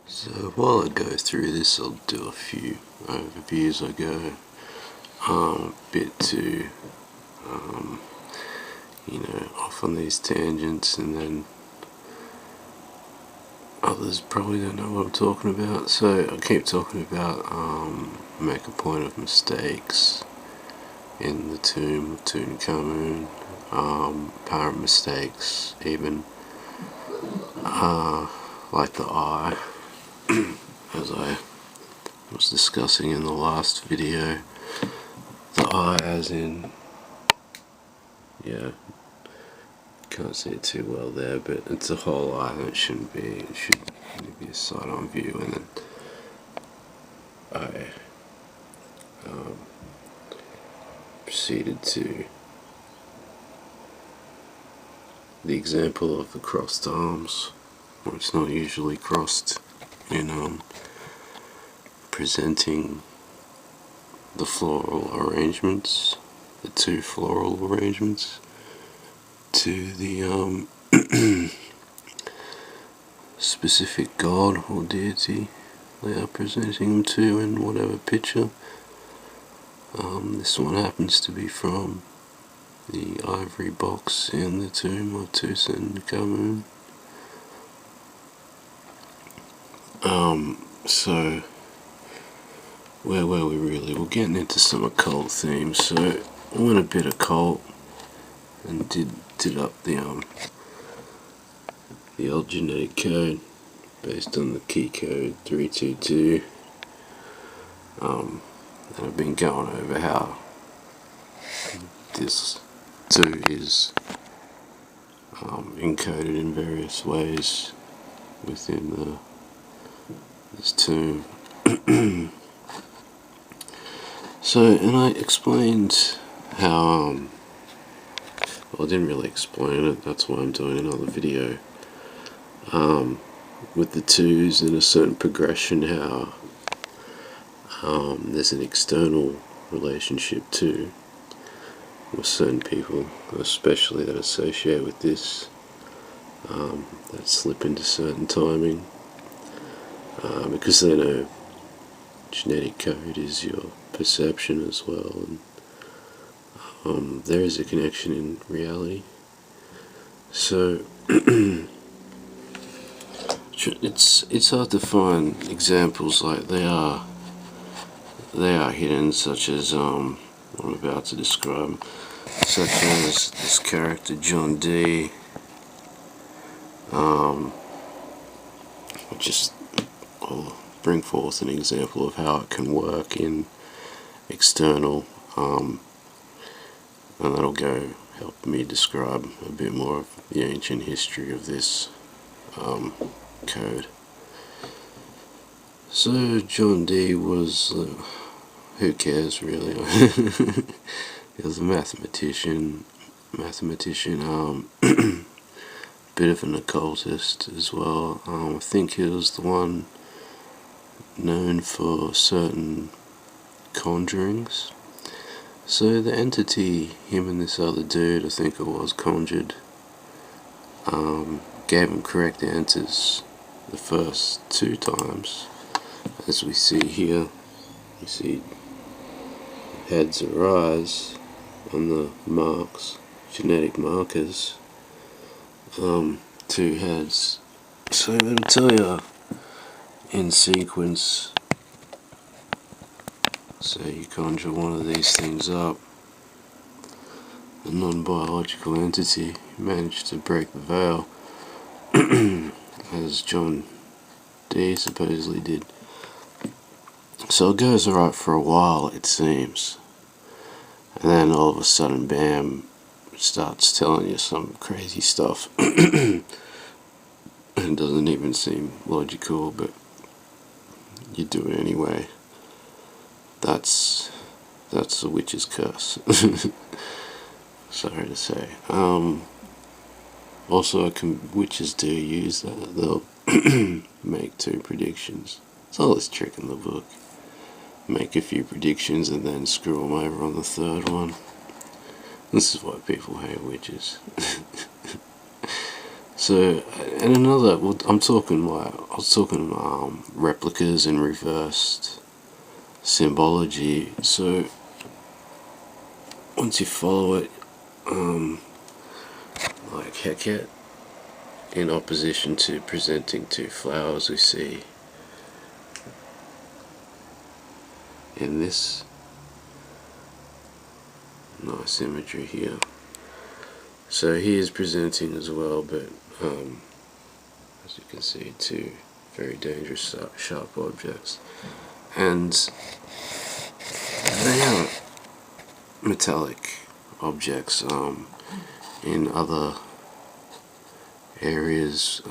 So while I go through this, I'll do a few overviews. I go a bit too, off on these tangents, and then others probably don't know what I'm talking about. So I keep talking about make a point of mistakes in the tomb of Tutankhamun, apparent mistakes, even like the eye, as I was discussing in the last video. The eye, as in, can't see it too well there, but it's a whole eye, and it shouldn't be. It should be a side-on view, and then I proceeded to the example of the crossed arms, where it's not usually crossed in presenting the floral arrangements, the two floral arrangements, to the specific god or deity they are presenting them to in whatever picture. This one happens to be from the ivory box in the tomb of Tutankhamun. So where were we really? We're getting into some occult themes, so I went a bit occult and did up the old genetic code based on the key code 322. And I've been going over how this too is encoded in various ways within this tomb. So, and I explained how, well, I didn't really explain it, that's why I'm doing another video, with the twos in a certain progression, how there's an external relationship too with certain people, especially that associate with this, that slip into certain timing, because they know genetic code is your perception as well, and there is a connection in reality. So it's hard to find examples like they are hidden, such as what I'm about to describe, such as this character John D. I'll bring forth an example of how it can work in external, and that'll go help me describe a bit more of the ancient history of this code. So John D was, who cares really? He was a mathematician, bit of an occultist as well. I think he was the one known for certain conjurings. So the entity him and this other dude, I think it was, conjured, gave him correct answers the first 2 times. As we see here, you see heads or eyes on the marks, genetic markers, 2 heads. So it'll tell you in sequence. So you conjure one of these things up, a non-biological entity managed to break the veil, as John D supposedly did. So it goes alright for a while, it seems, and then all of a sudden, bam, it starts telling you some crazy stuff. It doesn't even seem logical, but you do it anyway. That's the witch's curse. Sorry to say. Also, witches do use that. They'll make 2 predictions. It's all this trick in the book. Make a few predictions and then screw them over on the 3rd one. This is why people hate witches. So, and another, well, I was talking replicas and reversed symbology. So, once you follow it, like Heket, in opposition to presenting two flowers we see in this nice imagery here. So he is presenting as well, but as you can see, two very dangerous sharp objects, and they are metallic objects. In other areas,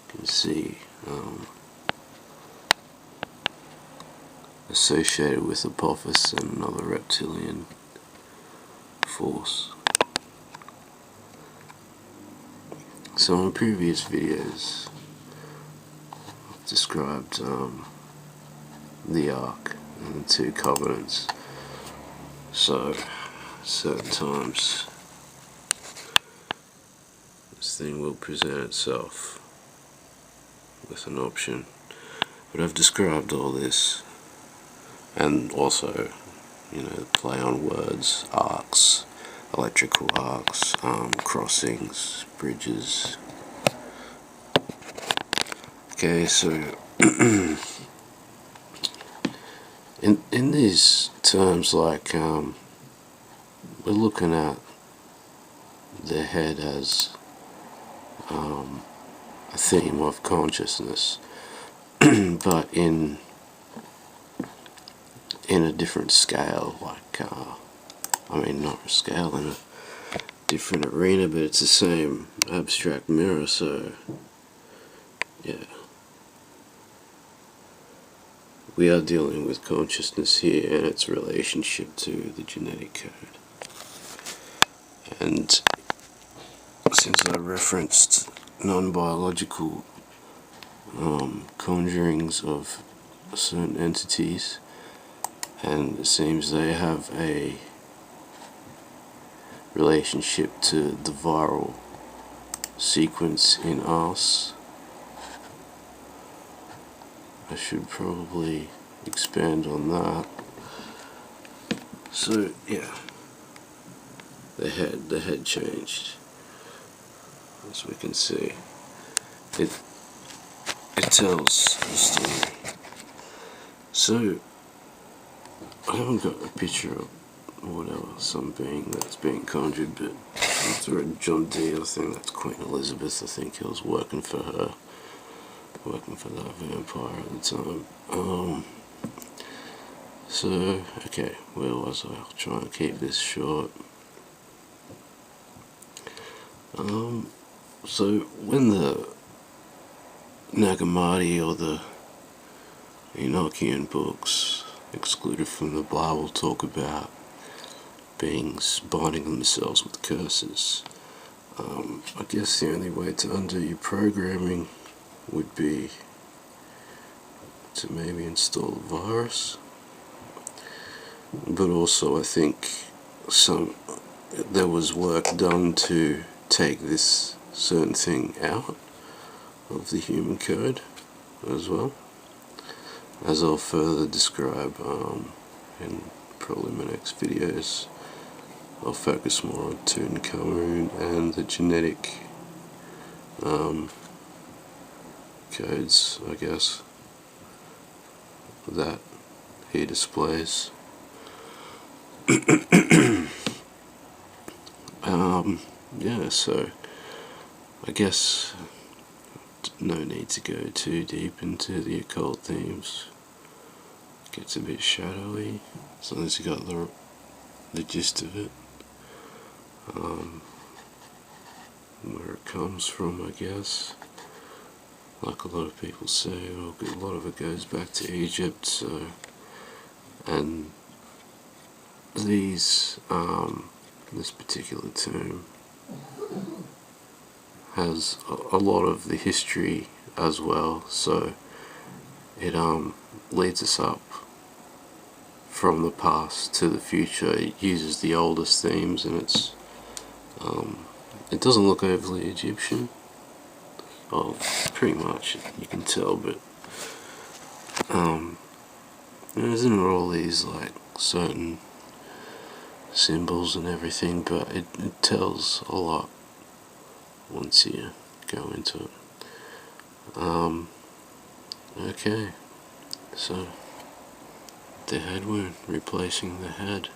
can see associated with Apophis and another reptilian force. So in previous videos, I've described the Ark and the two covenants. So, certain times, this thing will present itself with an option. But I've described all this, and also, the play on words, arcs, electrical arcs, crossings, bridges. Okay, so in these terms, like we're looking at the head as a theme of consciousness, but in a different scale, like not a scale, in a different arena, but it's the same abstract mirror. So yeah, we are dealing with consciousness here and its relationship to the genetic code. And since I referenced non-biological conjurings of certain entities, and it seems they have a relationship to the viral sequence in us, I should probably expand on that. So yeah, the head changed, as we can see. It tells a story. So I haven't got a picture of whatever, some being that's being conjured, but after John Dee, I think that's Queen Elizabeth. I think he was working for her, working for that vampire at the time. So, okay, where was I? I'll try and keep this short. So when the Nag Hammadi or the Enochian books excluded from the Bible talk about beings binding themselves with curses, I guess the only way to undo your programming would be to maybe install a virus. But also I think there was work done to take this certain thing out of the human code as well, as I'll further describe in probably my next videos. I'll focus more on Tutankhamun and the genetic codes, I guess, that he displays. Yeah, so I guess no need to go too deep into the occult themes. It gets a bit shadowy, as long as you got the gist of it, where it comes from, I guess. Like a lot of people say, a lot of it goes back to Egypt. So, and this particular term has a lot of the history as well, so it leads us up from the past to the future. It uses the oldest themes, and it's It doesn't look overly Egyptian. Oh, pretty much, you can tell, but isn't all these like certain symbols and everything, but it tells a lot once you go into it. Okay, so the head wound, replacing the head.